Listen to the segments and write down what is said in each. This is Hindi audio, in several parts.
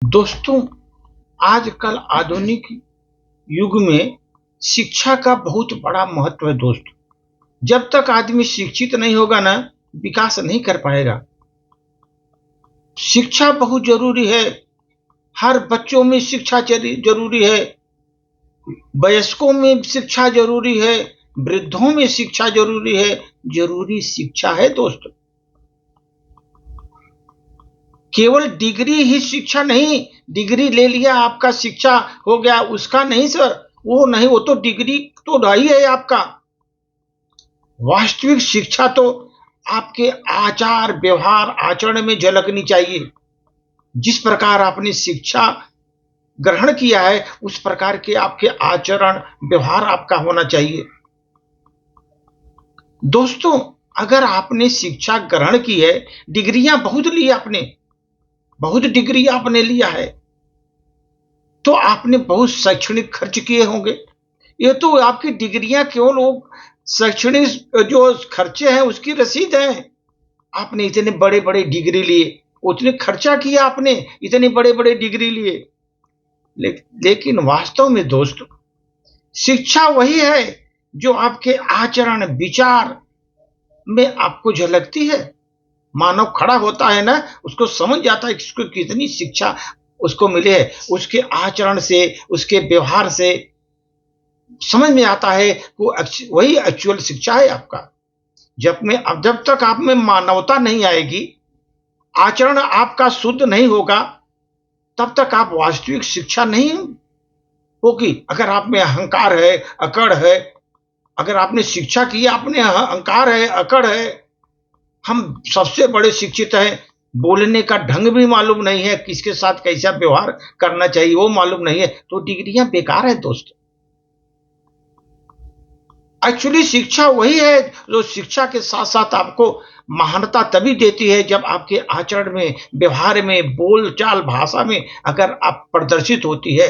दोस्तों, आजकल आधुनिक युग में शिक्षा का बहुत बड़ा महत्व है दोस्त। जब तक आदमी शिक्षित नहीं होगा ना, विकास नहीं कर पाएगा। शिक्षा बहुत ज़रूरी है। हर बच्चों में शिक्षा ज़रूरी है, वयस्कों में शिक्षा ज़रूरी है, वृद्धों में शिक्षा ज़रूरी है। ज़रूरी शिक्षा है दोस्त। केवल डिग्री ही शिक्षा नहीं, डिग्री ले लिया आपका शिक्षा हो गया उसका नहीं सर, वो नहीं, वो तो डिग्री तो रही है आपका। वास्तविक शिक्षा तो आपके आचार व्यवहार आचरण में झलकनी चाहिए। जिस प्रकार आपने शिक्षा ग्रहण किया है उस प्रकार के आपके आचरण व्यवहार आपका होना चाहिए। दोस्तों, अगर आपने शिक्षा ग्रहण की है, डिग्रियां बहुत ली आपने, बहुत डिग्री आपने लिया है, तो आपने बहुत शैक्षणिक खर्च किए होंगे। ये तो आपकी डिग्रियां केवल वो शैक्षणिक जो खर्चे हैं उसकी रसीद है। आपने इतने बड़े बड़े डिग्री लिए, उतने खर्चा किया आपने, इतने बड़े बड़े डिग्री लिए। लेकिन वास्तव में दोस्त, शिक्षा वही है जो आपके आचरण विचार में आपको झलकती है। मानव खड़ा होता है ना, उसको समझ जाता है कि उसको कितनी शिक्षा उसको मिले है। उसके आचरण से, उसके व्यवहार से समझ में आता है वो वही एक्चुअल शिक्षा है आपका। जब तक आप में मानवता नहीं आएगी, आचरण आपका शुद्ध नहीं होगा, तब तक आप वास्तविक शिक्षा नहीं होगी। अगर आप में अहंकार है, अकड़ है, अगर आपने शिक्षा की, आपने अहंकार है, अकड़ है, हम सबसे बड़े शिक्षित हैं, बोलने का ढंग भी मालूम नहीं है, किसके साथ कैसा व्यवहार करना चाहिए वो मालूम नहीं है, तो डिग्रियां बेकार है दोस्त। एक्चुअली शिक्षा वही है जो शिक्षा के साथ साथ आपको महानता तभी देती है जब आपके आचरण में, व्यवहार में, बोल चाल भाषा में अगर आप प्रदर्शित होती है।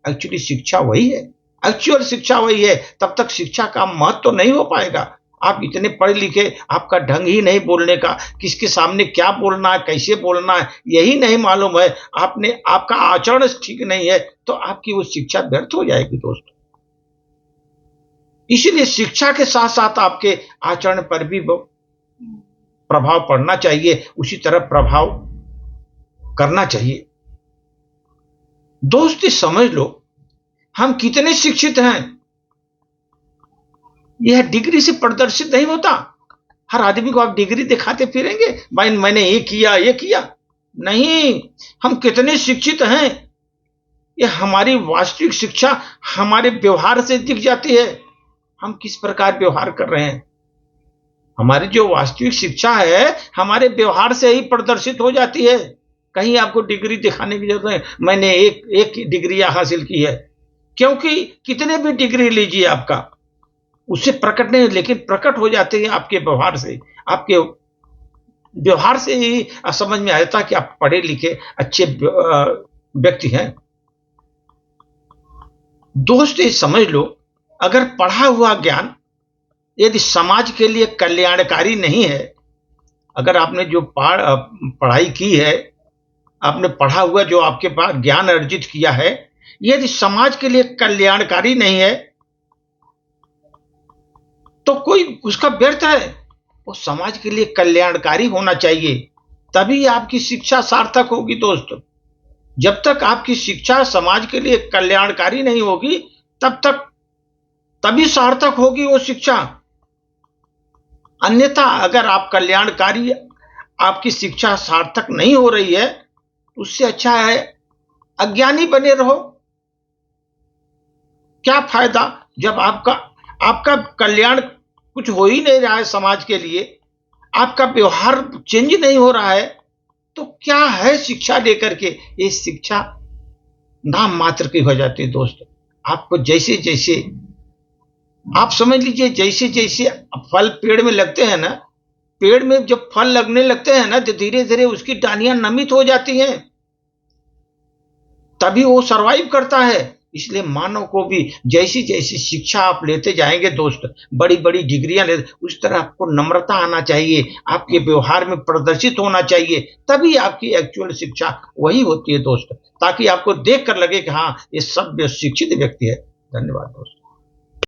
एक्चुअली शिक्षा वही है, एक्चुअल शिक्षा वही है। तब तक शिक्षा का महत्व तो नहीं हो पाएगा। आप इतने पढ़े लिखे, आपका ढंग ही नहीं बोलने का, किसके सामने क्या बोलना है, कैसे बोलना है, यही नहीं मालूम है, आपने आपका आचरण ठीक नहीं है, तो आपकी वो शिक्षा व्यर्थ हो जाएगी दोस्तों। इसीलिए शिक्षा के साथ साथ आपके आचरण पर भी प्रभाव पड़ना चाहिए, उसी तरह प्रभाव करना चाहिए। दोस्त समझ लो, हम कितने शिक्षित हैं यह डिग्री से प्रदर्शित नहीं होता। हर आदमी को आप डिग्री दिखाते फिरेंगे, भाई मैंने ये किया ये किया, नहीं। हम कितने शिक्षित हैं ये हमारी वास्तविक शिक्षा हमारे व्यवहार से दिख जाती है। हम किस प्रकार व्यवहार कर रहे हैं, हमारी जो वास्तविक शिक्षा है हमारे व्यवहार से ही प्रदर्शित हो जाती है। कहीं आपको डिग्री दिखाने की जरूरत नहीं, मैंने एक डिग्री हासिल की है, क्योंकि कितने भी डिग्री लीजिए आपका उससे प्रकट नहीं, लेकिन प्रकट हो जाते हैं आपके व्यवहार से। आपके व्यवहार से ही समझ में आता कि आप पढ़े लिखे अच्छे व्यक्ति हैं। दोस्त ये समझ लो, अगर पढ़ा हुआ ज्ञान यदि समाज के लिए कल्याणकारी नहीं है, अगर आपने जो पढ़ाई की है, आपने पढ़ा हुआ जो आपके पास ज्ञान अर्जित किया है, यदि समाज के लिए कल्याणकारी नहीं है तो कोई उसका व्यर्थ है। वो समाज के लिए कल्याणकारी होना चाहिए, तभी आपकी शिक्षा सार्थक होगी दोस्त। जब तक आपकी शिक्षा समाज के लिए कल्याणकारी नहीं होगी, तब तक तभी सार्थक होगी वो शिक्षा। अन्यथा अगर आप कल्याणकारी, आपकी शिक्षा सार्थक नहीं हो रही है, उससे अच्छा है अज्ञानी बने रहो। क्या फायदा जब आपका आपका कल्याण कुछ हो ही नहीं रहा है समाज के लिए, आपका व्यवहार चेंज नहीं हो रहा है, तो क्या है शिक्षा लेकर के? ये शिक्षा नाम मात्र की हो जाती है दोस्त। आपको जैसे जैसे आप समझ लीजिए, जैसे जैसे फल पेड़ में लगते हैं ना, पेड़ में जब फल लगने लगते हैं ना तो धीरे धीरे उसकी डालियां नमित हो जाती हैं, तभी वो सरवाइव करता है। इसलिए मानव को भी जैसी जैसी शिक्षा आप लेते जाएंगे दोस्त, बड़ी बड़ी डिग्रियां ले, उस तरह आपको नम्रता आना चाहिए, आपके व्यवहार में प्रदर्शित होना चाहिए, तभी आपकी एक्चुअल शिक्षा वही होती है दोस्त, ताकि आपको देख कर लगे कि हाँ ये सभ्य शिक्षित व्यक्ति है। धन्यवाद दोस्त।